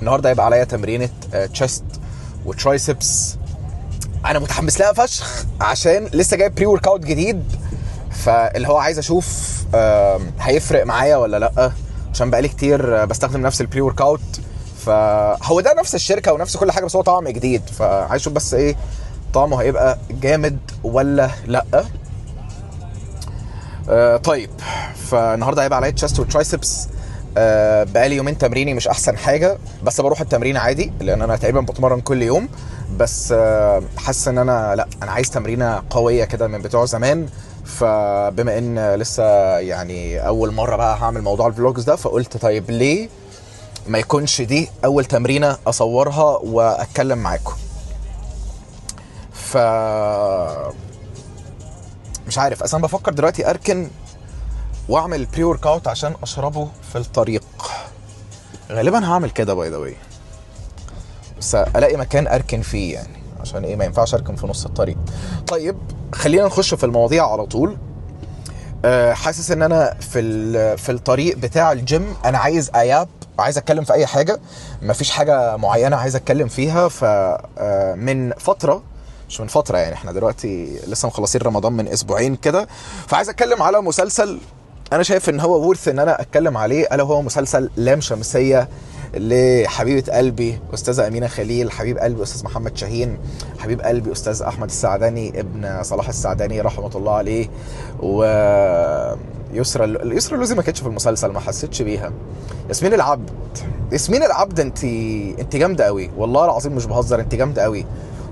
النهارده هيبقى عليا تمرينه تشيست وترايسبس. انا متحمس لها فشخ عشان لسه جايب بري ورك اوت جديد، فاللي هو عايز اشوف هيفرق معايا ولا لا، عشان بقالي كتير بستخدم نفس البري ورك اوت. فهو ده نفس الشركه ونفس كل حاجه، بس هو طعم جديد، فعايز اشوف بس ايه طعمه هيبقى جامد ولا لا. طيب، فالنهارده هيبقى عليا تشيست وترايسبس. بقالي يومين تمريني مش احسن حاجه، بس بروح التمرين عادي لان انا تقريبا بتمرن كل يوم. بس حاسس ان انا عايز تمرينه قويه كده من بتوع زمان. فبما ان لسه يعني اول مره بقى هعمل موضوع الفلوجز ده، فقلت طيب ليه ما يكونش دي اول تمرينه اصورها واتكلم معاكم. مش عارف، اصلا بفكر دلوقتي اركن واعمل بري ورك اوت عشان اشربه في الطريق. غالبا هعمل كده باي ذا واي، بس الاقي مكان اركن فيه يعني، عشان ايه ما ينفعش اركن في نص الطريق. طيب خلينا نخش في المواضيع على طول. حاسس ان انا في الطريق بتاع الجيم انا عايز عايز اتكلم في اي حاجه، مفيش حاجه معينه عايز اتكلم فيها. من فتره، مش من فتره يعني، احنا دلوقتي لسه مخلصين رمضان من اسبوعين كده، فعايز اتكلم على مسلسل انا شايف ان هو ورث ان انا اتكلم عليه، الا هو مسلسل لام شمسيه لحبيبه قلبي استاذه امينه خليل، حبيب قلبي استاذ محمد شاهين، حبيب قلبي استاذ احمد السعداني ابن صلاح السعداني رحمه الله عليه. و يسرا اللوزي ما كانتش في المسلسل، ما حسيتش بيها. ياسمين العبد انت جامده قوي والله العظيم، مش بهزر، انت جامده قوي.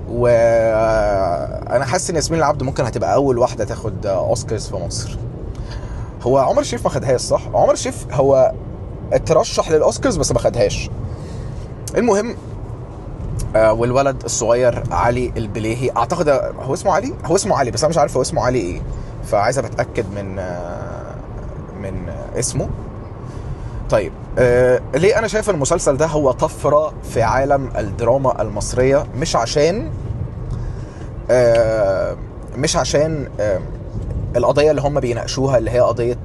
وانا حاسس ان ياسمين العبد ممكن هتبقى اول واحده تاخد اوسكارز في مصر. هو عمر الشريف ما خدهاش صح؟ عمر الشريف هو اترشح للاوسكارز بس ما خدهاش. المهم والولد الصغير علي البليهي، اعتقد هو اسمه علي بس انا مش عارف هو اسمه علي ايه، فعايز اتاكد من اسمه. طيب ليه انا شايف المسلسل ده هو طفره في عالم الدراما المصريه؟ مش عشان القضيه اللي هم بيناقشوها، اللي هي قضيه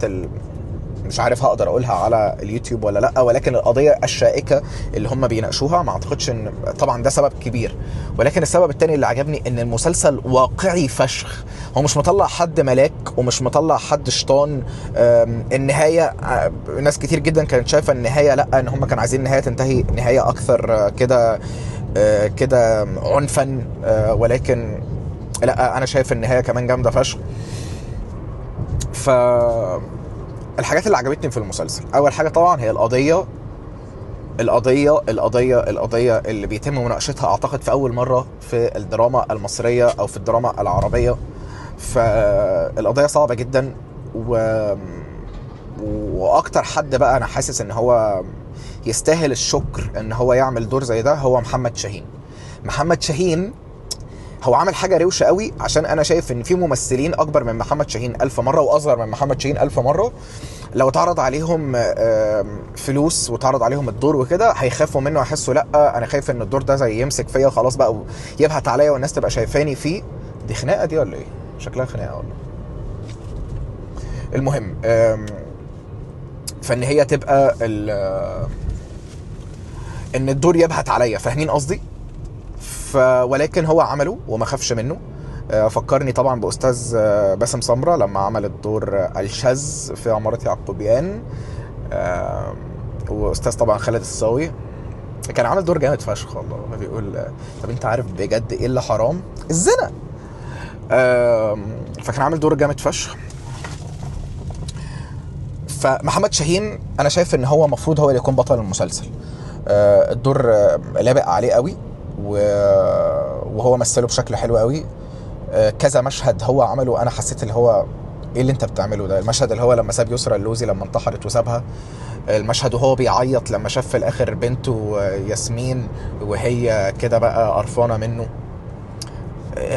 مش عارف هقدر اقولها على اليوتيوب ولا لا، ولكن القضيه الشائكه اللي هم بيناقشوها، ما اعتقدش ان طبعا ده سبب كبير. ولكن السبب التاني اللي عجبني ان المسلسل واقعي فشخ. هو مش مطلع حد ملاك ومش مطلع حد شيطان. النهايه ناس كتير جدا كانت شايفه النهايه لا، ان هم كانوا عايزين النهايه تنتهي نهايه اكثر كده عنفا، ولكن لا، انا شايف النهايه كمان جامده فشخ. الحاجات اللي عجبتني في المسلسل، اول حاجه طبعا هي القضيه اللي بيتم مناقشتها اعتقد في اول مره في الدراما المصريه او في الدراما العربيه. فالقضيه صعبه جدا، واكتر حد بقى انا حاسس ان هو يستاهل الشكر ان هو يعمل دور زي ده هو محمد شاهين. هو عمل حاجه روشه قوي، عشان انا شايف ان في ممثلين اكبر من محمد شاهين 1000 مره واصغر من محمد شاهين 1000 مره، لو اتعرض عليهم فلوس واتعرض عليهم الدور وكده هيخافوا منه، هيحسوا لا انا خايف ان الدور ده زي يمسك فيا خلاص بقى ويبهت عليا والناس تبقى شايفاني فيه. دي خناقه دي ولا ايه؟ شكلها خناقه والله. المهم فان هي تبقى ان الدور يبهت عليا، فاهمين قصدي؟ ولكن هو عمله وما خافش منه. فكرني طبعا باستاذ باسم سمره لما عمل الدور الشاذ في عمارة يعقوبيان، واستاذ طبعا خالد الصاوي كان عامل دور جامد فشخ والله. بيقول طب انت عارف بجد ايه اللي حرام؟ الزنا. فكان عامل دور جامد فشخ. فمحمد شاهين انا شايف ان هو مفروض هو اللي يكون بطل المسلسل. الدور لابق عليه قوي، وهو مثله بشكل حلو قوي. كذا مشهد هو عمله انا حسيت اللي هو ايه اللي انت بتعمله ده. المشهد اللي هو لما ساب يسرا اللوزي لما انتحرت وسابها، المشهد وهو بيعيط لما شاف في الاخر بنته ياسمين وهي كده بقى قرفانه منه.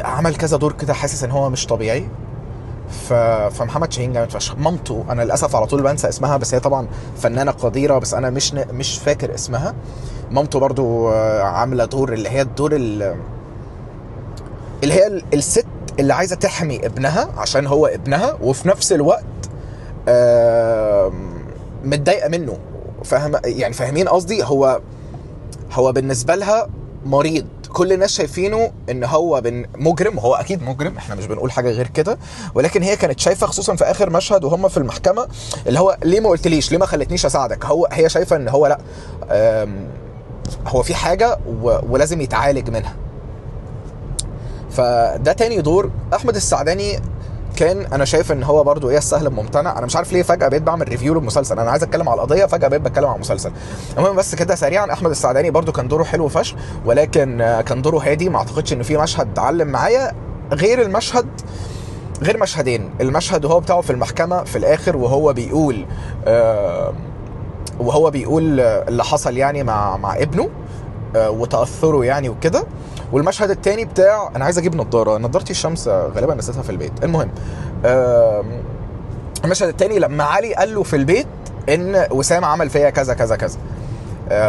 عمل كذا دور كده حاسس ان هو مش طبيعي. فمحمد شاهين جامد فشخ. مامته انا للاسف على طول بنسى اسمها، بس هي طبعا فنانه قديره، بس انا مش فاكر اسمها. مامته برضو عامله دور اللي هي الدور اللي هي الست اللي عايزه تحمي ابنها عشان هو ابنها، وفي نفس الوقت متضايقه منه. فاهم يعني، فاهمين قصدي؟ هو بالنسبه لها مريض، كل الناس شايفينه ان هو مجرم، وهو اكيد مجرم، احنا مش بنقول حاجه غير كده، ولكن هي كانت شايفه خصوصا في اخر مشهد وهم في المحكمه اللي هو ليه ما قلتليش، ليه ما خلتنيش اساعدك، هي شايفه ان هو لا، هو في حاجه ولازم يتعالج منها. فده تاني دور احمد السعداني. كان انا شايف ان هو برضو ايه السهل الممتنع. انا مش عارف ليه فجاه بقيت بعمل ريفيو للمسلسل، انا عايز اتكلم على القضيه فجاه بقيت بتكلم على المسلسل. المهم بس كده سريعا، احمد السعداني برضو كان دوره حلو فشخ، ولكن كان دوره هادي. ما اعتقدش ان في مشهد علم معايا غير المشهد، غير مشهدين. المشهد وهو بتاعه في المحكمه في الاخر وهو بيقول اللي حصل يعني مع ابنه وتاثره يعني وكده. والمشهد التاني بتاع، انا عايز اجيب نضارتي الشمس غالبا نسيتها في البيت. المهم المشهد التاني لما علي قال له في البيت ان وسام عمل فيا كذا كذا كذا،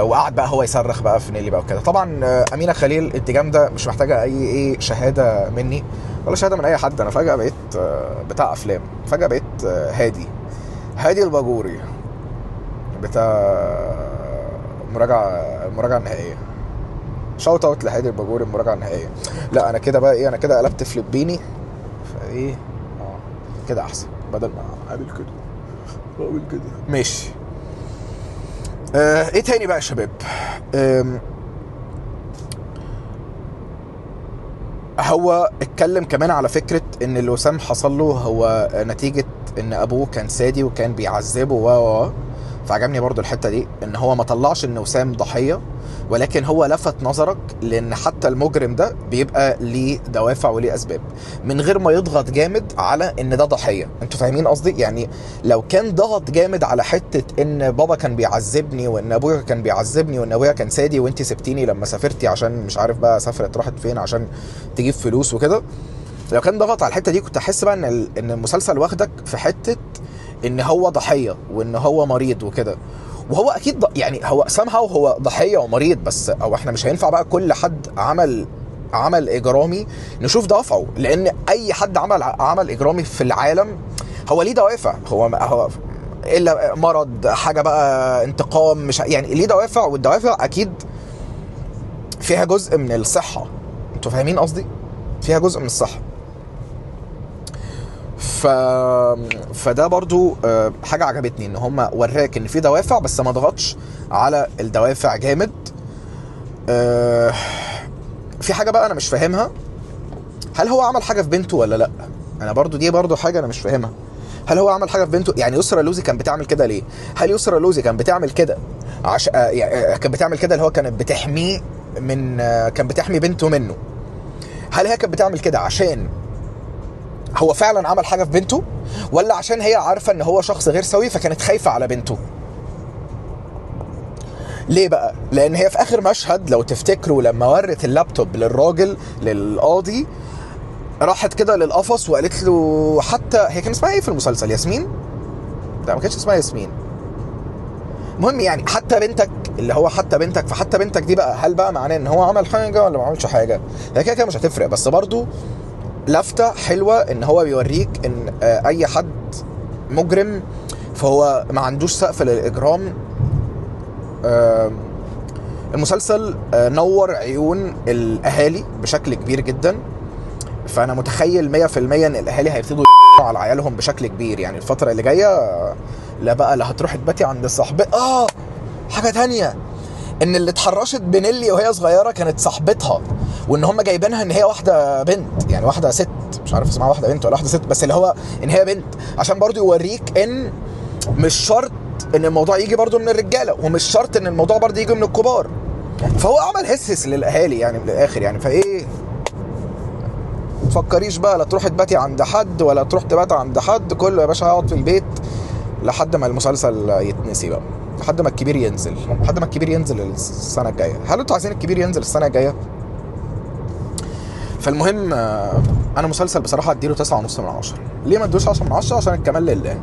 وقعد بقى هو يصرخ بقى في نيلي بقى وكده. طبعا امينه خليل الانتقام ده مش محتاجه اي شهاده مني ولا شهاده من اي حد. انا فجاه بقيت بتاع افلام، فجاه بقيت هادي الباجوري بتاع المراجعه النهائيه. شوت اوت لهادي الباجوري، المراجعه النهائيه. لا انا كده بقى ايه، انا كده قلبت فلبيني فايه كده احسن، بدل ما اعمل كده ماشي. ايه تاني بقى يا شباب؟ هو اتكلم كمان على فكره ان اللي وسام حصل له هو نتيجه ان ابوه كان سادي وكان بيعذبه فعجبني برضو الحته دي، ان هو ما طلعش ان وسام ضحيه، ولكن هو لفت نظرك لان حتى المجرم ده بيبقى ليه دوافع وليه اسباب، من غير ما يضغط جامد على ان ده ضحيه. انتوا فاهمين قصدي؟ يعني لو كان ضغط جامد على حته ان بابا كان بيعذبني وان ابويا كان بيعذبني وان ابويا كان سادي وانت سبتيني لما سافرتي عشان مش عارف بقى سافرت راحت فين عشان تجيب فلوس وكده، لو كان ضغط على الحته دي كنت احس بقى ان المسلسل واخدك في حته ان هو ضحيه وان هو مريض وكده. وهو اكيد يعني هو somehow هو ضحيه ومريض، بس او احنا مش هينفع بقى كل حد عمل اجرامي نشوف دوافعه، لان اي حد عمل اجرامي في العالم هو ليه دوافع. هو الا مرض حاجه بقى انتقام، مش يعني ليه دوافع، والدوافع اكيد فيها جزء من الصحه. انتوا فاهمين قصدي؟ فيها جزء من الصحه. فده برضو حاجة عجبتني، ان هم وراك ان في دوافع بس ما ضغطش على الدوافع جامد. في حاجة بقى انا مش فاهمها، هل هو عمل حاجة في بنته ولا لا؟ انا برضو دي برضو حاجة انا مش فاهمها. هل هو عمل حاجة في بنته؟ يعني يسرا لوزي كانت بتعمل كده ليه؟ هل يسرا لوزي كانت بتعمل كده كانت بتعمل كده اللي هو كانت بتحميه من كانت بتحمي بنته منه؟ هل هي كانت بتعمل كده عشان هو فعلا عمل حاجة في بنته، ولا عشان هي عارفة ان هو شخص غير سوي فكانت خايفة على بنته؟ ليه بقى؟ لان هي في اخر مشهد لو تفتكروا لما ورت اللابتوب للراجل للقاضي، راحت كده للقفص وقالت له، حتى هي كان اسمها ايه في المسلسل؟ ياسمين؟ لا ما كانتش اسمها ياسمين. المهم يعني حتى بنتك، اللي هو حتى بنتك، فحتى بنتك دي بقى هل بقى معناه ان هو عمل حاجة ولا ما عملش حاجة؟ هي كده مش هتفرق، بس برضو لفتة حلوة ان هو بيوريك ان اي حد مجرم فهو ما عندوش سقف للاجرام. المسلسل نور عيون الاهالي بشكل كبير جدا، فانا متخيل 100% ان الاهالي هيبتدوا على عيالهم بشكل كبير يعني الفترة اللي جاية. لا بقى لا هتروح تباتي عند صاحبتها. حاجة تانية، ان اللي اتحرشت بنيلي وهي صغيرة كانت صاحبتها، وان هم جايبينها ان هي واحدة بنت، يعني واحدة ست، مش عارف اسمها واحدة بنت ولا واحدة ست، بس اللي هو ان هي بنت، عشان برضو يوريك ان مش شرط ان الموضوع يجي برضو من الرجالة، ومش شرط ان الموضوع برضو يجي من الكبار. فهو عمل هسس للاهالي يعني من الاخر يعني. فايه تفكريش بقى لا تروح تباتي عند حد ولا تروح تبات عند حد، كله يا باشا هيقعد في البيت لحد ما المسلسل يتنسي بقى، لحد ما الكبير ينزل السنة الجاية. هل انتوا عايزين الكبير ينزل السنة الجاية؟ فالمهم انا مسلسل بصراحة اديله 9.5/10. ليه ما ادوش 10/10؟ عشان الكمال لله،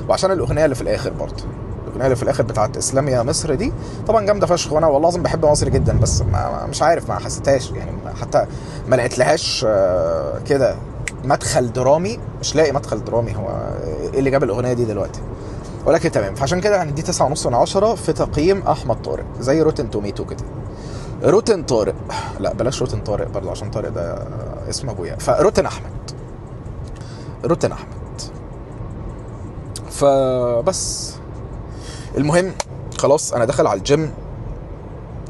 وعشان الاغنية اللي في الاخر برضه. الاغنية اللي في الاخر بتاعت اسلام يا مصر دي طبعا جامدة فشخ، وانا والله العظيم بحب مصر جدا، بس مش عارف ما حسيتهاش يعني، حتى ما لقيت لهاش كده مدخل درامي. مش لاقي مدخل درامي. هو ايه اللي جاب الاغنية دي دلوقتي؟ ولكن تمام. فعشان كده هندي 9.5 من 10 في تقييم احمد طارق، زي روتن توميتو كده. روتن طارق، لا بلاش روتن طارق برضه عشان طارق ده اسم ابويا. فروتن احمد، روتن احمد. فبس المهم خلاص انا داخل على الجيم.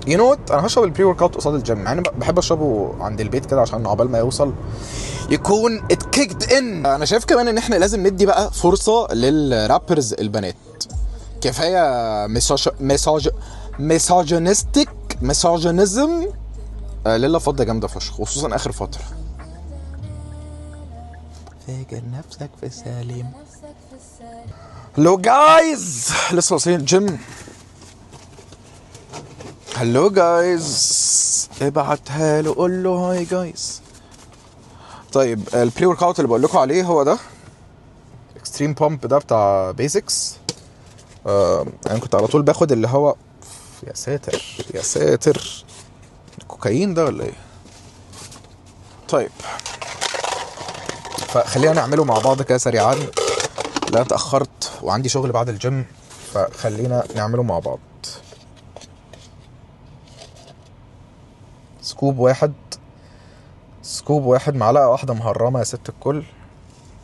انا هشرب البري ورك اوت قصاد الجيم، مع اني بحب اشربه عند البيت كده عشان عقبال ما يوصل يكون اتكيكد ان. انا شايف كمان ان احنا لازم ندي بقى فرصه للرابرز البنات. كفايه ميساجينستيك ميساجينيزم. ليلة فضة جامدة فشخ، خصوصا اخر فترة. فاكر نفسك في السليم. هلو جايز، لسه واصلين الجيم. هلو جايز، ابعتها له قول له هاي جايز. طيب البري ورك اوت اللي بقول لكم عليه هو ده اكستريم بامب، ده بتاع بيزكس. انا كنت على طول باخد اللي هو، يا ساتر يا ساتر، كوكايين ده ولا ايه؟ طيب فخلينا نعمله مع بعض كده سريعا، لا اتأخرت وعندي شغل بعد الجيم، فخلينا نعمله مع بعض. سكوب واحد، معلقة واحدة مهرمة يا ست الكل.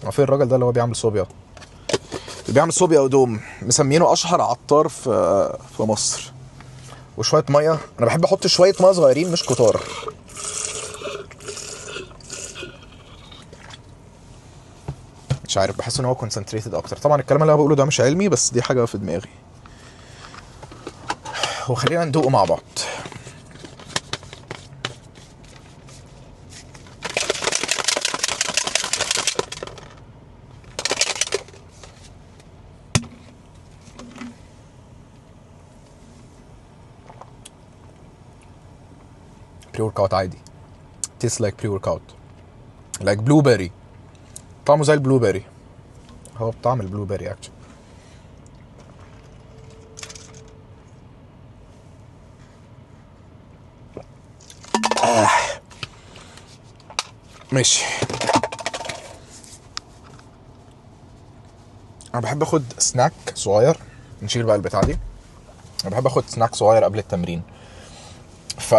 وفين الراجل ده اللي هو بيعمل صوبيا، اللي بيعمل صوبيا ودوم، مسمينه اشهر عطار في مصر. وشوية مية، انا بحب احط شوية مية صغيرين مش كتار. مش عارف، بحس ان هو كونسنتريتد اكتر. طبعا الكلام اللي انا بقوله ده مش علمي، بس دي حاجة في دماغي. وخلينا ندوقه مع بعض. بري ورك اوت عادي، تيست لايك بري ورك اوت، لايك بلو بيري، طعمه زي البلو بيري، هو بطعم البلو بيري اكتر. ماشي. انا بحب اخد سناك صغير، نشيل بقى البتاع دي. انا بحب اخد سناك صغير قبل التمرين، ف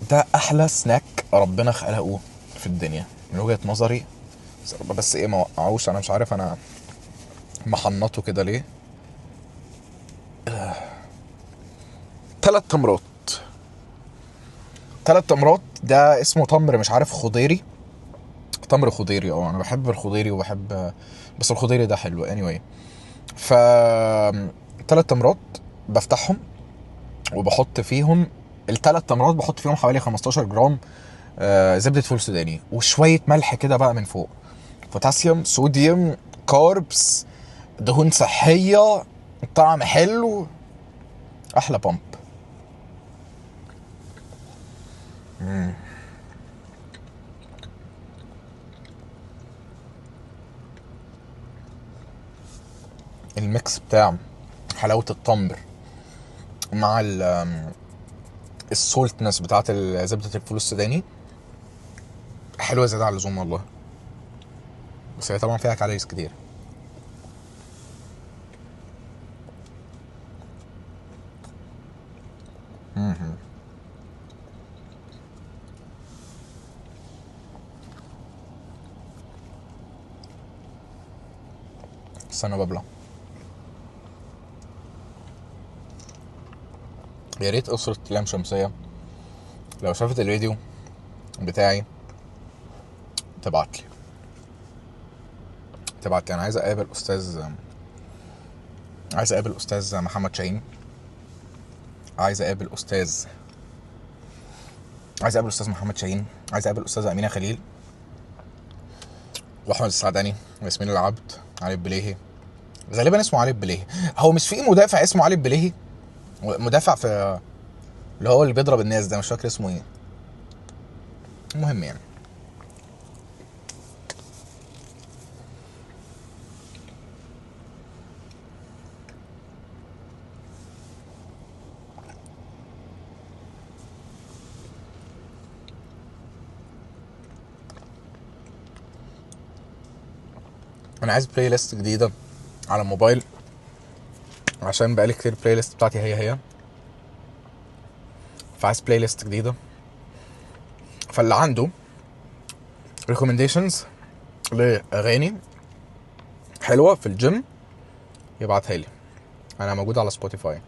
ده احلى سناك ربنا خلقه في الدنيا من وجهة نظري. بس ايه، ما وقعوش، انا مش عارف انا محنطه كده ليه. 3 تمرات، 3 تمرات. ده اسمه تمر مش عارف خضيري، تمر خضيري. انا بحب الخضيري وبحب، بس الخضيري ده حلو anyway. ف 3 تمرات بفتحهم وبحط فيهم، ال3 تمرات بحط فيهم حوالي 15 جرام زبدة فول سوداني وشوية ملح كده بقى من فوق. بوتاسيوم، صوديوم، كاربس، دهون صحية، طعم حلو، احلى بامب. الميكس بتاع حلاوة التمر مع السولتنس بتاعت زبدة الفول السوداني حلوة زيادة عن اللزوم والله. بس هي طبعا فيها كالوريز كتير. استنى ببلع. يا ريت أسرة لام شمسية لو شافت الفيديو بتاعي تبعتلي. انا عايز اقابل استاذ محمد شاهين، عايز اقابل استاذ محمد شاهين، عايز اقابل استاذه امينه خليل، واحمد السعداني، وياسمين العبد، علي البليهي. غالبا اسمه علي البليهي. هو مش في مدافع اسمه علي البليهي؟ مدافع في اللي هو اللي بيضرب الناس ده، مش فاكر اسمه ايه. المهم يعني انا عايز بلاي ليست جديده على الموبايل عشان بقالي كتير البلاي ليست بتاعتي هي فعايز بلاي ليست جديده. فاللي عنده recommendations لاغاني حلوه في الجيم يبعتها لي، انا موجود على سبوتيفاي،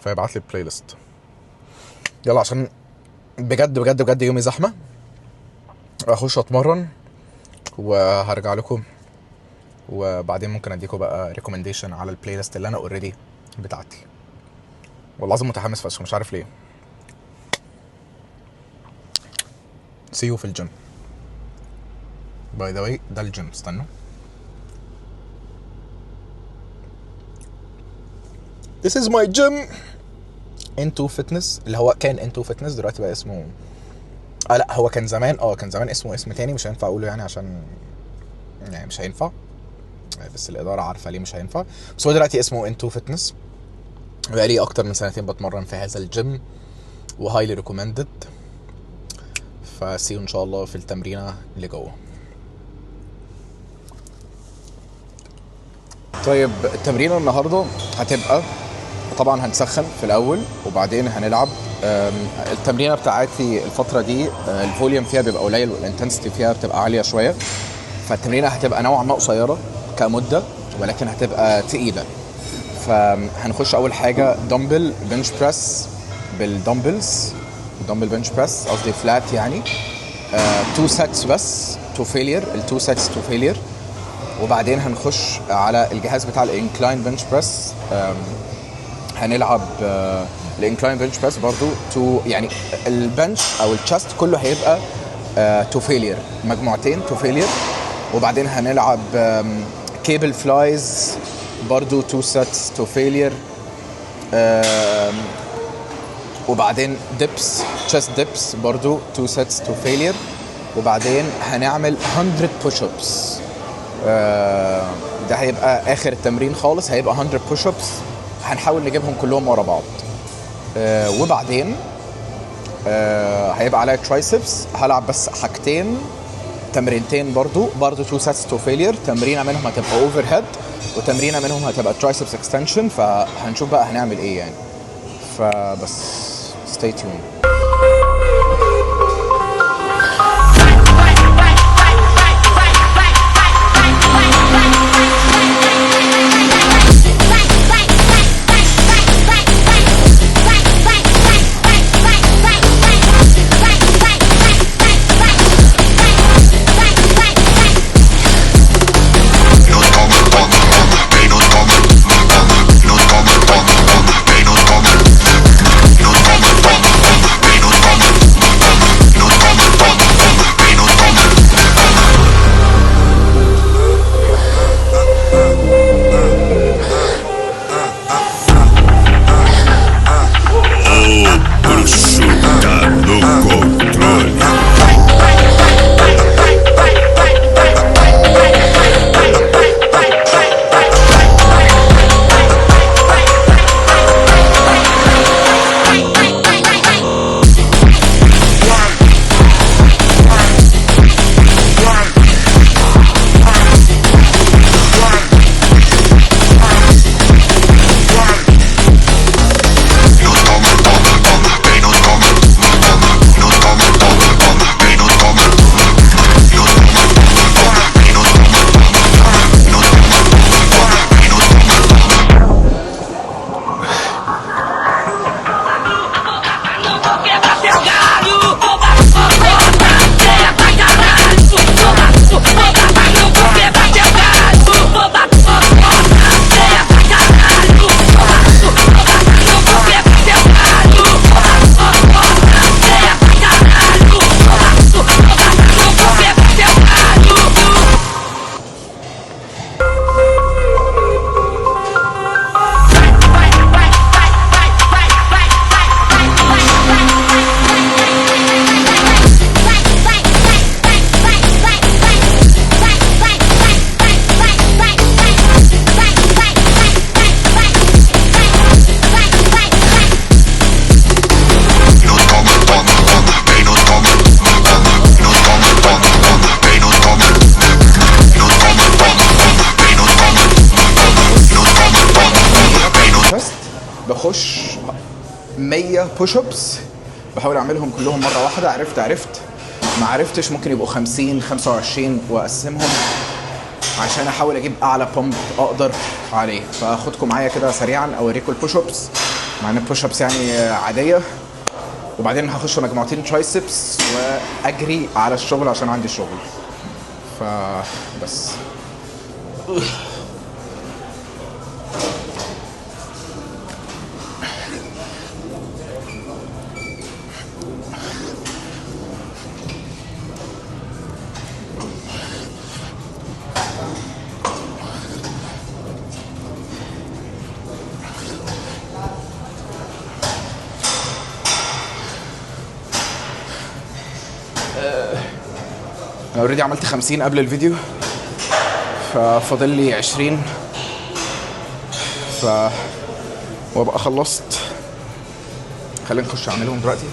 فيبعت لي البلاي ليست. يلا عشان بجد بجد بجد يومي زحمه، اخش اتمرن وهرجع لكم، وبعدين ممكن اديكم بقى ريكومنديشن على البلاي ليست اللي انا اوريدي بتاعتي. والله لازم متحمس فشخ مش عارف ليه. see you في الجيم. باي ذا واي ده الجيم، استنوا. This is my gym. Into Fitness اللي هو كان Into Fitness، دلوقتي بقى اسمه لا هو كان زمان كان زمان اسمه اسم تاني مش هينفع اقوله يعني، عشان يعني مش هينفع، بس الاداره عارفه ليه مش هينفع. بس هو دلوقتي اسمه Into Fitness. بقالي اكتر من سنتين بتمرن في هذا الجيم وهايلي ريكومندد. فسيو ان شاء الله في التمرينه اللي جوه. طيب التمرينه النهارده هتبقى طبعا هنسخن في الاول وبعدين هنلعب. التمرينه بتاعتي الفتره دي الفوليوم فيها بيبقى قليل والانتنسيتي فيها بتبقى عاليه شويه، فالتمرينه هتبقى نوعا ما قصيره كمده ولكن هتبقى تقيله. فهنخش اول حاجه دمبل بنش بريس بالدمبلز، دمبل بنش بريس قصدي فلات يعني 2 سيتس بس تو فيلير، ال2 سيتس تو فيلير. وبعدين هنخش على الجهاز بتاع الانكلاين بنش بريس، هنلعب الانكلاين بنش بريس برضو تو يعني البنش او الشست كله هيبقى تو فيلير، مجموعتين تو فيلير. وبعدين هنلعب كيبل فلايز برضو 2 سيتس تو فيلير. وبعدين ديبس تشست ديبس برضو 2 سيتس تو فيلير. وبعدين هنعمل 100 بوش ابس، ده هيبقى اخر التمرين خالص، هيبقى 100 بوش ابس هنحاول نجيبهم كلهم ورا بعض. وبعدين هيبقى عليا ترايسبس، هلعب بس حاجتين تمرينتين برضو 2 سيتس تو فيلير. تمرينه منهم هتبقى اوفر هيد وتمرينه منهم هتبقى ترايسبس اكستنشن، فهنشوف بقى هنعمل ايه يعني. فبس stay tuned. 100 بوش ابس، بحاول اعملهم كلهم مره واحده. عرفت ما عرفتش ممكن يبقوا 50 25 واقسمهم عشان احاول اجيب اعلى بومب اقدر عليه. فاخدكم معايا كده سريعا اوريكم البوش ابس، مع ان البوش ابس يعني عاديه، وبعدين هخش مجموعتين ترايسبس واجري على الشغل عشان عندي شغل. فبس انا اوريدي عملت 50 قبل الفيديو، ففاضل لي 20 وابقى خلصت. خلينا نخش اعملهم دلوقتي.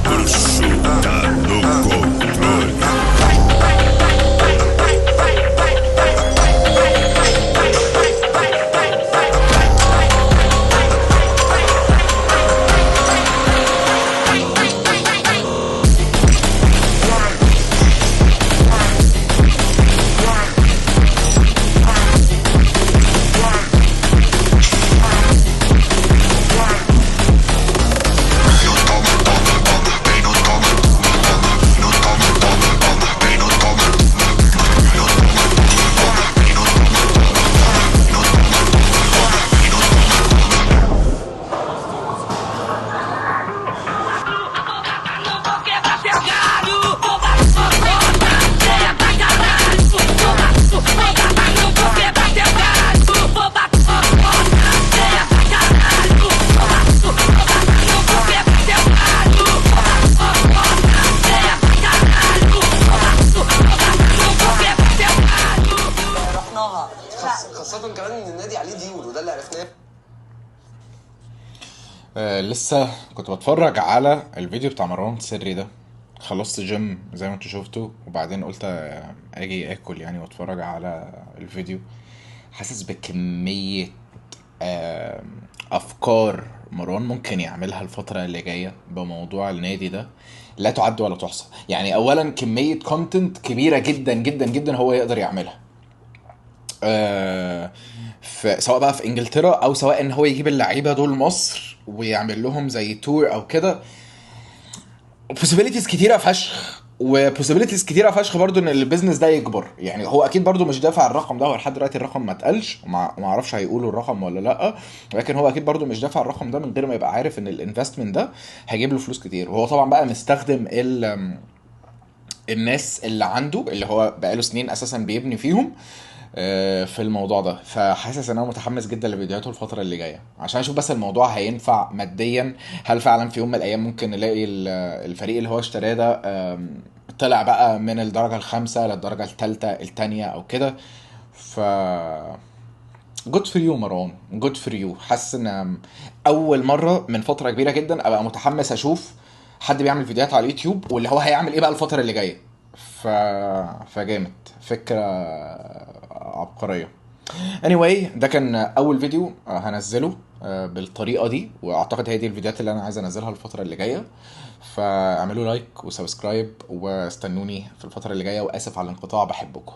Prosciutta no controllo. خاصة كمان ان النادي عليه ديون وده اللي عرفناه. لسه كنت بتفرج على الفيديو بتاع مروان سري ده، خلصت جيم زي ما انتوا شفتوا، وبعدين قلت اجي اكل يعني واتفرج على الفيديو. حاسس بكمية افكار مروان ممكن يعملها الفترة اللي جاية بموضوع النادي ده لا تعد ولا تحصى. يعني اولا كمية كونتنت كبيرة جدا جدا جدا هو يقدر يعملها، سواء بقى في انجلترا او سواء ان هو يجيب اللعيبه دول مصر ويعمل لهم زي تور او كده. possibilities كتيره فشخ، وبوسيبيليتيز كتيره فشخ برضو ان البيزنس ده يكبر. يعني هو اكيد برضو مش دافع الرقم ده، هو لحد دلوقتي الرقم ما اتقالش وما اعرفش هيقولوا الرقم ولا لا، ولكن هو اكيد برضو مش دافع الرقم ده من غير ما يبقى عارف ان الانفستمنت ده هيجيب له فلوس كتير. وهو طبعا بقى مستخدم الناس اللي عنده اللي هو بقاله سنين اساسا بيبني فيهم في الموضوع ده. فحاسس ان انا متحمس جدا لفيديوهاته الفتره اللي جايه عشان اشوف بس الموضوع هينفع ماديا. هل فعلا في يوم من الايام ممكن نلاقي الفريق اللي هو اشتراه ده طلع بقى من الدرجه الخامسه للدرجه الثالثه الثانيه او كده. ف جود فور يو مروان، جود فور يو. حاسس ان اول مره من فتره كبيره جدا ابقى متحمس اشوف حد بيعمل فيديوهات على اليوتيوب واللي هو هيعمل ايه بقى الفتره اللي جايه. فجامد، فكره عبقريه. anyway ده كان اول فيديو هنزله بالطريقه دي، واعتقد هي دي الفيديوهات اللي انا عايز انزلها الفتره اللي جايه. فاعملوا لايك وسبسكرايب واستنوني في الفتره اللي جايه، واسف على الانقطاع، بحبكم.